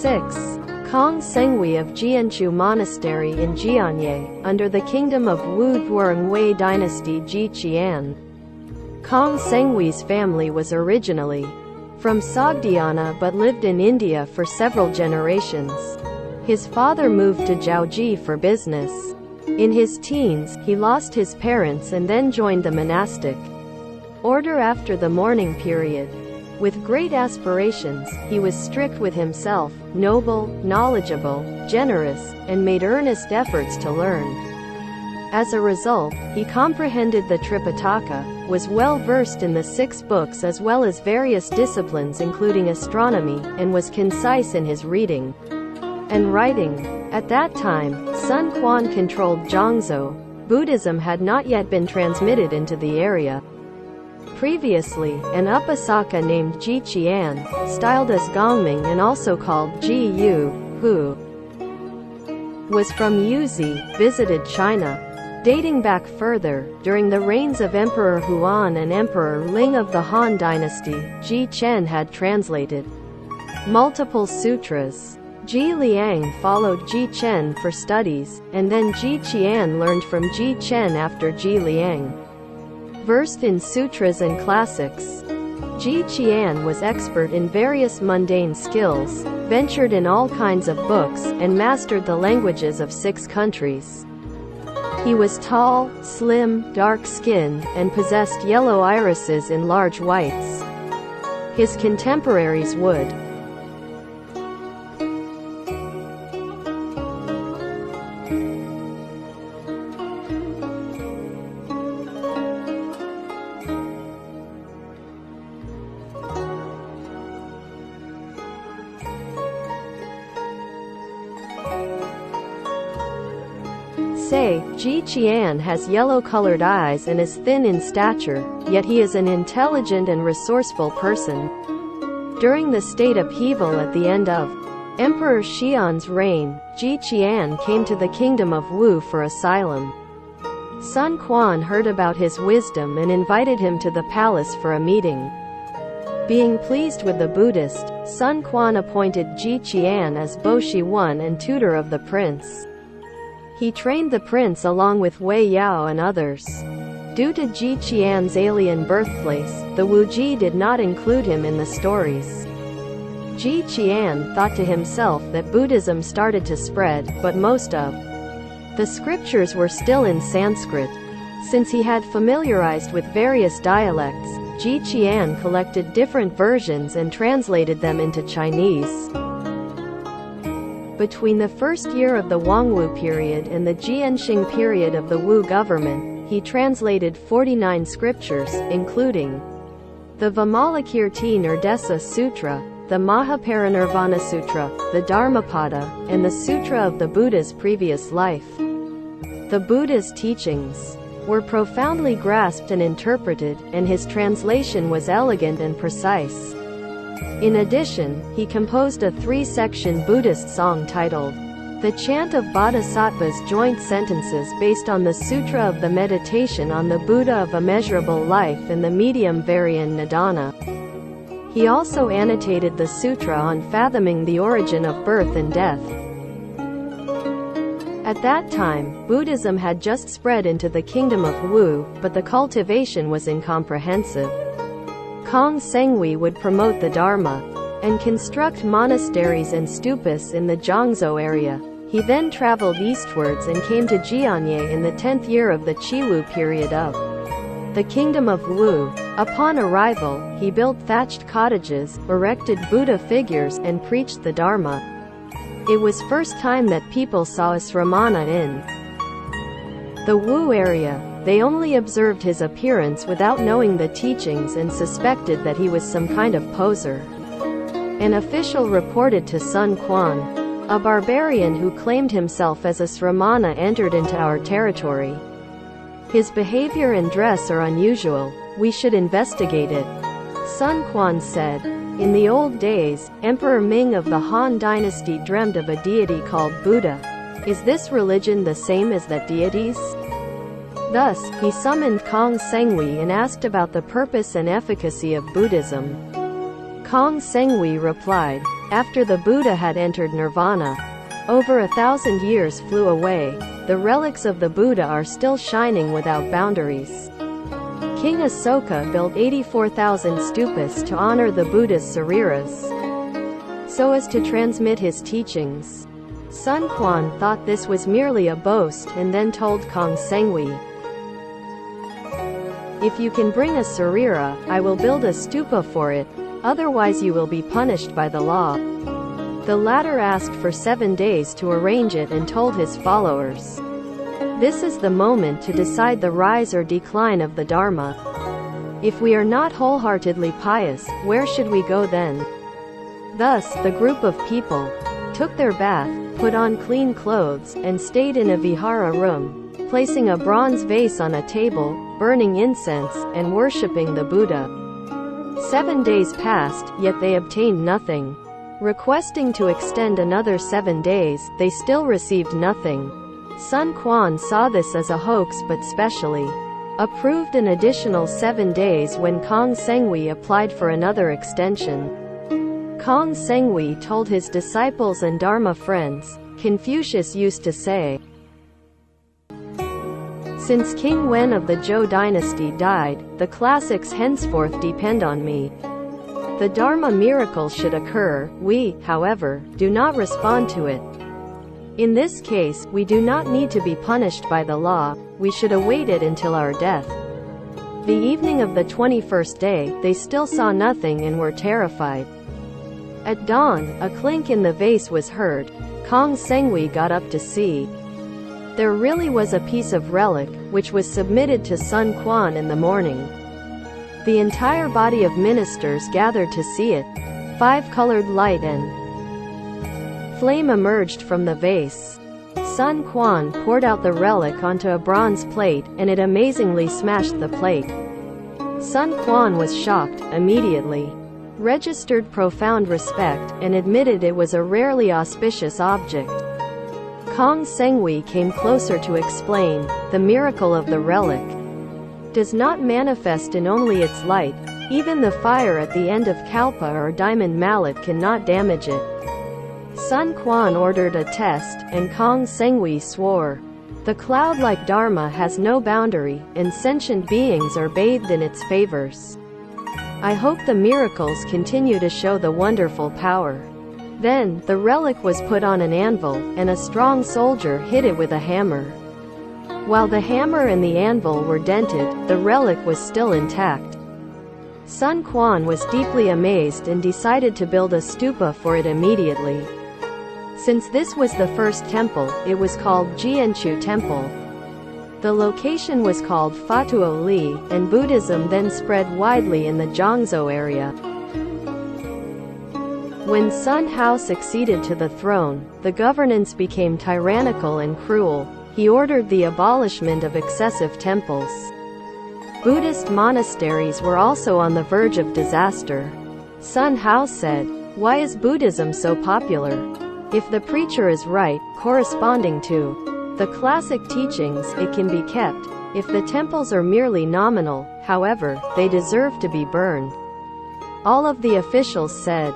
6. Kang Senghui of Jianchu Monastery in Jianye, under the kingdom of Wu Wei dynasty Ji Qian. Kang Senghui's family was originally from Sogdiana but lived in India for several generations. His father moved to Jiaoji for business. In his teens, he lost his parents and then joined the monastic order after the mourning period. With great aspirations, he was strict with himself, noble, knowledgeable, generous, and made earnest efforts to learn. As a result, he comprehended the Tripitaka, was well versed in the 6 books as well as various disciplines including astronomy, and was concise in his reading and writing. At that time, Sun Quan controlled Jiangzhou. Buddhism had not yet been transmitted into the area. Previously, an Upasaka named Ji Qian, styled as Gongming and also called Ji Yu, who was from Yuzi, visited China. Dating back further, during the reigns of Emperor Huan and Emperor Ling of the Han dynasty, Ji Chen had translated multiple sutras. Ji Liang followed Ji Chen for studies, and then Ji Qian learned from Ji Chen after Ji Liang. Versed in sutras and classics, Ji Qian was expert in various mundane skills, ventured in all kinds of books, and mastered the languages of 6 countries. He was tall, slim, dark-skinned, and possessed yellow irises in large whites. His contemporaries would say, Ji Qian has yellow-colored eyes and is thin in stature, yet he is an intelligent and resourceful person. During the state upheaval at the end of Emperor Xian's reign, Ji Qian came to the kingdom of Wu for asylum. Sun Quan heard about his wisdom and invited him to the palace for a meeting. Being pleased with the Buddhist, Sun Quan appointed Ji Qian as Boshi I and tutor of the prince. He trained the prince along with Wei Yao and others. Due to Ji Qian's alien birthplace, the Wuji did not include him in the stories. Ji Qian thought to himself that Buddhism started to spread, but most of the scriptures were still in Sanskrit. Since he had familiarized with various dialects, Ji Qian collected different versions and translated them into Chinese. Between the first year of the Wangwu period and the Jianxing period of the Wu government, he translated 49 scriptures, including the Vimalakirti Nirdesa Sutra, the Mahaparinirvana Sutra, the Dharmapada, and the Sutra of the Buddha's previous life. The Buddha's teachings were profoundly grasped and interpreted, and his translation was elegant and precise. In addition, he composed a 3-section Buddhist song titled The Chant of Bodhisattva's Joint Sentences based on the Sutra of the Meditation on the Buddha of Immeasurable Life and the medium Varian Nidana. He also annotated the sutra on fathoming the origin of birth and death. At that time, Buddhism had just spread into the kingdom of Wu, but the cultivation was incomprehensive. Kang Senghui would promote the Dharma and construct monasteries and stupas in the Jiangzhou area. He then traveled eastwards and came to Jianye in the 10th year of the Qiwu period of the kingdom of Wu. Upon arrival, he built thatched cottages, erected Buddha figures, and preached the Dharma. It was first time that people saw a sramana in the Wu area. They only observed his appearance without knowing the teachings and suspected that he was some kind of poser. An official reported to Sun Quan, "A barbarian who claimed himself as a sramana entered into our territory. His behavior and dress are unusual. We should investigate it." Sun Quan said, "In the old days, Emperor Ming of the Han dynasty dreamed of a deity called Buddha. Is this religion the same as that deity's?" Thus, he summoned Kang Senghui and asked about the purpose and efficacy of Buddhism. Kang Senghui replied, After the Buddha had entered nirvana, over 1,000 years flew away. The relics of the Buddha are still shining without boundaries. King Asoka built 84,000 stupas to honor the Buddha's sariras, so as to transmit his teachings. Sun Quan thought this was merely a boast and then told Kang Senghui, "If you can bring a sarira, I will build a stupa for it, otherwise you will be punished by the law." The latter asked for 7 days to arrange it and told his followers, "This is the moment to decide the rise or decline of the Dharma. If we are not wholeheartedly pious, where should we go then?" Thus, the group of people took their bath, put on clean clothes, and stayed in a vihara room, placing a bronze vase on a table, burning incense, and worshipping the Buddha. 7 days passed, yet they obtained nothing. Requesting to extend another 7 days, they still received nothing. Sun Quan saw this as a hoax but specially approved an additional 7 days when Kang Senghui applied for another extension. Kang Senghui told his disciples and Dharma friends, Confucius used to say, "Since King Wen of the Zhou dynasty died, the classics henceforth depend on me. The Dharma miracle should occur, we, however, do not respond to it. In this case, we do not need to be punished by the law, we should await it until our death." The evening of the 21st day, they still saw nothing and were terrified. At dawn, a clink in the vase was heard. Kang Senghui got up to see. There really was a piece of relic, which was submitted to Sun Quan in the morning. The entire body of ministers gathered to see it. 5-colored light and flame emerged from the vase. Sun Quan poured out the relic onto a bronze plate, and it amazingly smashed the plate. Sun Quan was shocked, immediately registered profound respect, and admitted it was a rarely auspicious object. Kang Senghui came closer to explain, the miracle of the relic does not manifest in only its light. Even the fire at the end of kalpa or diamond mallet cannot damage it. Sun Quan ordered a test, and Kang Senghui swore, "The cloud-like Dharma has no boundary, and sentient beings are bathed in its favors. I hope the miracles continue to show the wonderful power." Then, the relic was put on an anvil, and a strong soldier hit it with a hammer. While the hammer and the anvil were dented, the relic was still intact. Sun Quan was deeply amazed and decided to build a stupa for it immediately. Since this was the first temple, it was called Jianchu Temple. The location was called Fatuo Li, and Buddhism then spread widely in the Jiangzhou area. When Sun Hao succeeded to the throne, the governance became tyrannical and cruel. He ordered the abolishment of excessive temples. Buddhist monasteries were also on the verge of disaster. Sun Hao said, "Why is Buddhism so popular? If the preacher is right, corresponding to the classic teachings, it can be kept. If the temples are merely nominal, however, they deserve to be burned." All of the officials said,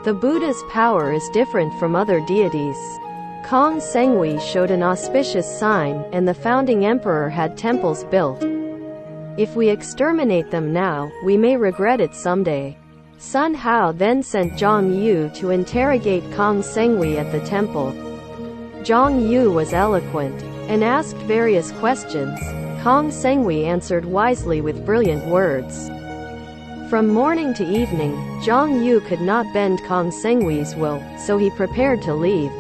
"The Buddha's power is different from other deities." Kang Senghui showed an auspicious sign, and the founding emperor had temples built. "If we exterminate them now, we may regret it someday." Sun Hao then sent Zhang Yu to interrogate Kang Senghui at the temple. Zhang Yu was eloquent and asked various questions. Kang Senghui answered wisely with brilliant words. From morning to evening, Zhang Yu could not bend Kang Senghui's will, so he prepared to leave.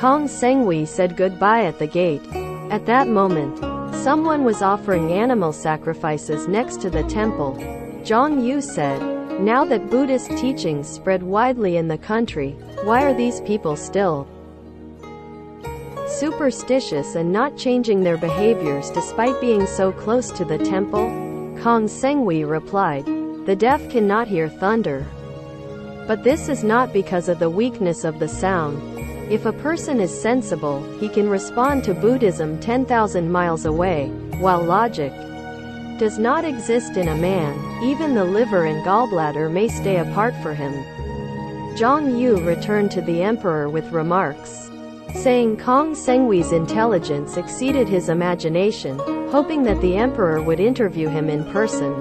Kang Senghui said goodbye at the gate. At that moment, someone was offering animal sacrifices next to the temple. Zhang Yu said, "Now that Buddhist teachings spread widely in the country, why are these people still superstitious and not changing their behaviors despite being so close to the temple?" Kang Senghui replied, "The deaf cannot hear thunder. But this is not because of the weakness of the sound. If a person is sensible, he can respond to Buddhism 10,000 miles away, while logic does not exist in a man. Even the liver and gallbladder may stay apart for him." Zhang Yu returned to the emperor with remarks, saying Kang Senghui's intelligence exceeded his imagination, hoping that the emperor would interview him in person.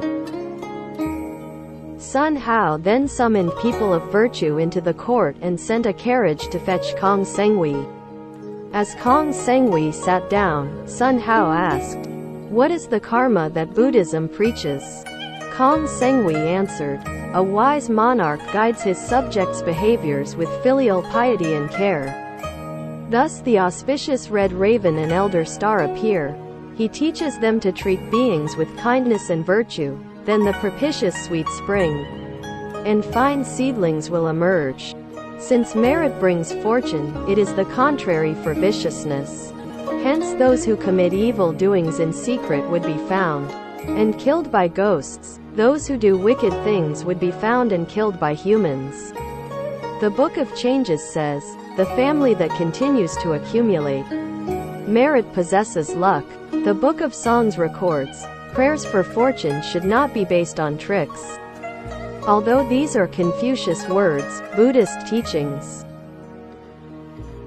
Sun Hao then summoned people of virtue into the court and sent a carriage to fetch Kang Senghui. As Kang Senghui sat down, Sun Hao asked, "What is the karma that Buddhism preaches?" Kang Senghui answered, "A wise monarch guides his subjects' behaviors with filial piety and care. Thus the auspicious red raven and elder star appear. He teaches them to treat beings with kindness and virtue, then the propitious sweet spring and fine seedlings will emerge. Since merit brings fortune, it is the contrary for viciousness. Hence those who commit evil doings in secret would be found and killed by ghosts. Those who do wicked things would be found and killed by humans." The Book of Changes says, "The family that continues to accumulate merit possesses luck." The Book of Songs records, "Prayers for fortune should not be based on tricks." Although these are Confucius words, Buddhist teachings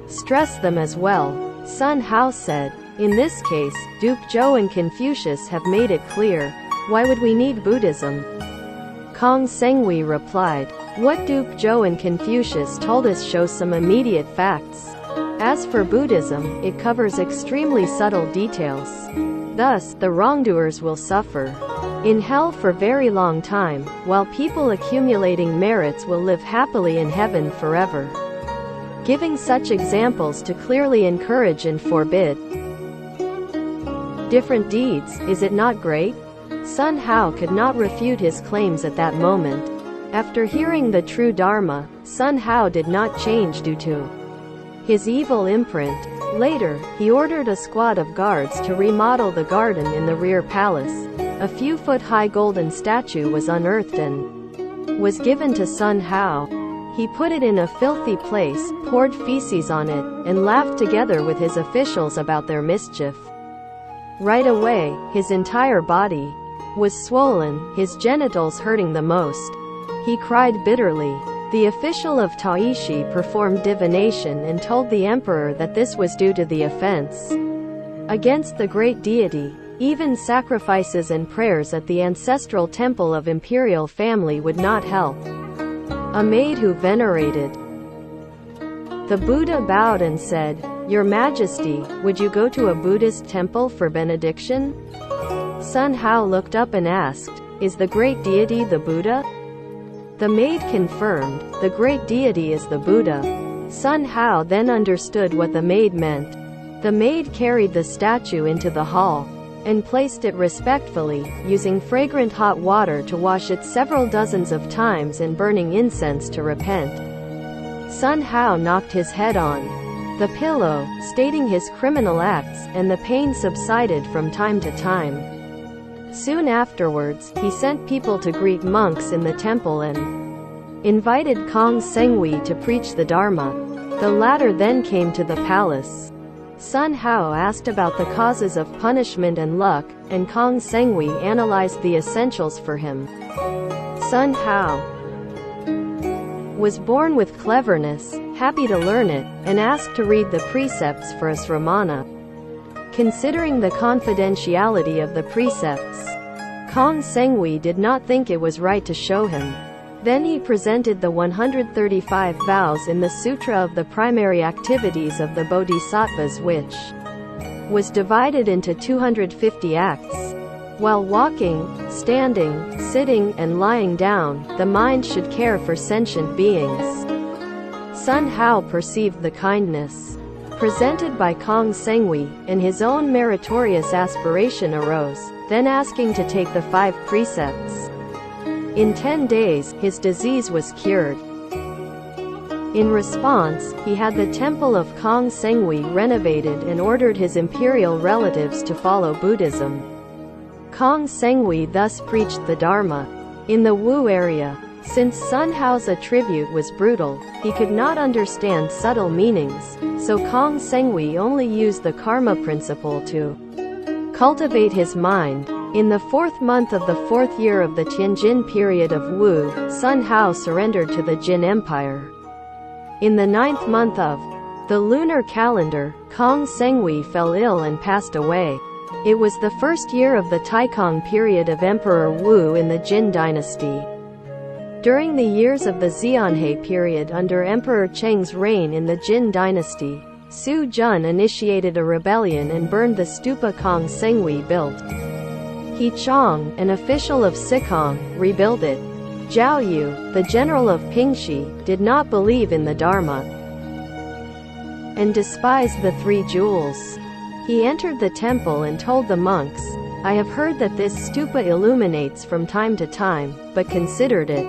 stress them as well. Sun Hao said, "In this case, Duke Zhou and Confucius have made it clear. Why would we need Buddhism?" Kang Senghui replied, "What Duke Zhou and Confucius told us shows some immediate facts. As for Buddhism, it covers extremely subtle details. Thus, the wrongdoers will suffer in hell for very long time, while people accumulating merits will live happily in heaven forever." Giving such examples to clearly encourage and forbid different deeds, is it not great? Sun Hao could not refute his claims at that moment. After hearing the true Dharma, Sun Hao did not change due to his evil imprint. Later, he ordered a squad of guards to remodel the garden in the rear palace. A few-foot-high golden statue was unearthed and was given to Sun Hao. He put it in a filthy place, poured feces on it, and laughed together with his officials about their mischief. Right away, his entire body was swollen, his genitals hurting the most. He cried bitterly. The official of Taishi performed divination and told the emperor that this was due to the offense against the great deity. Even sacrifices and prayers at the ancestral temple of imperial family would not help. A maid who venerated the Buddha bowed and said, "Your Majesty, would you go to a Buddhist temple for benediction?" Sun Hao looked up and asked, "Is the great deity the Buddha?" The maid confirmed, "The great deity is the Buddha." Sun Hao then understood what the maid meant. The maid carried the statue into the hall and placed it respectfully, using fragrant hot water to wash it several dozens of times and burning incense to repent. Sun Hao knocked his head on the pillow, stating his criminal acts, and the pain subsided from time to time. Soon afterwards, he sent people to greet monks in the temple and invited Kang Senghui to preach the Dharma. The latter then came to the palace. Sun Hao asked about the causes of punishment and luck, and Kang Senghui analyzed the essentials for him. Sun Hao was born with cleverness, happy to learn it, and asked to read the precepts for Asramana. Considering the confidentiality of the precepts, Kang Senghui did not think it was right to show him. Then he presented the 135 vows in the Sutra of the Primary Activities of the Bodhisattvas, which was divided into 250 acts. While walking, standing, sitting, and lying down, the mind should care for sentient beings. Sun Hao perceived the kindness presented by Kang Senghui, and his own meritorious aspiration arose, then asking to take the 5 precepts. In 10 days, his disease was cured. In response, he had the temple of Kang Senghui renovated and ordered his imperial relatives to follow Buddhism. Kang Senghui thus preached the Dharma in the Wu area. Since Sun Hao's attribute was brutal, he could not understand subtle meanings, so Kang Senghui only used the karma principle to cultivate his mind. In the 4th month of the 4th year of the Tianjin period of Wu, Sun Hao surrendered to the Jin Empire. In the 9th month of the lunar calendar, Kang Senghui fell ill and passed away. It was the first year of the Taikang period of Emperor Wu in the Jin dynasty. During the years of the Xianhe period under Emperor Cheng's reign in the Jin dynasty, Su Jun initiated a rebellion and burned the stupa Kang Senghui built. He Chong, an official of Sikong, rebuilt it. Zhao Yu, the general of Pingxi, did not believe in the Dharma and despised the three jewels. He entered the temple and told the monks, "I have heard that this stupa illuminates from time to time, but considered it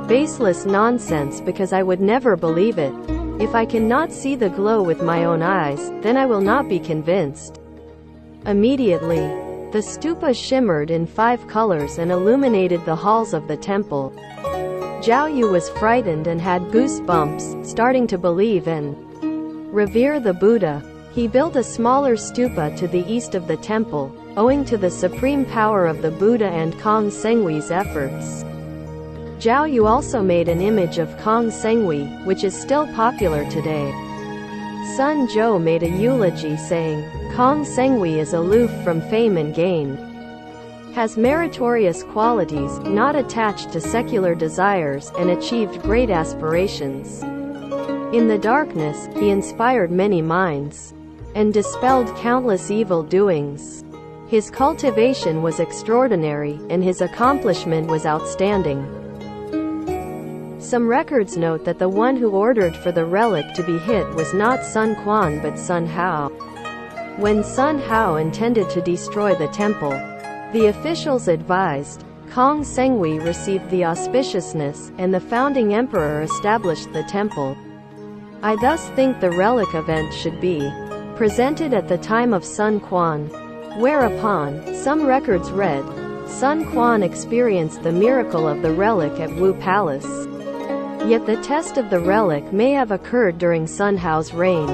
baseless nonsense because I would never believe it. If I cannot see the glow with my own eyes, then I will not be convinced." Immediately, the stupa shimmered in 5 colors and illuminated the halls of the temple. Zhao Yu was frightened and had goosebumps, starting to believe and revere the Buddha. He built a smaller stupa to the east of the temple, owing to the supreme power of the Buddha and Kang Senghui's efforts. Zhao Yu also made an image of Kang Senghui, which is still popular today. Sun Zhou made a eulogy saying, "Kang Senghui is aloof from fame and gain, has meritorious qualities, not attached to secular desires, and achieved great aspirations. In the darkness, he inspired many minds and dispelled countless evil doings. His cultivation was extraordinary, and his accomplishment was outstanding." Some records note that the one who ordered for the relic to be hit was not Sun Quan but Sun Hao. When Sun Hao intended to destroy the temple, the officials advised, Kang Senghui received the auspiciousness, and the founding emperor established the temple. I thus think the relic event should be presented at the time of Sun Quan. Whereupon, some records read, Sun Quan experienced the miracle of the relic at Wu Palace. Yet the test of the relic may have occurred during Sun Hao's reign.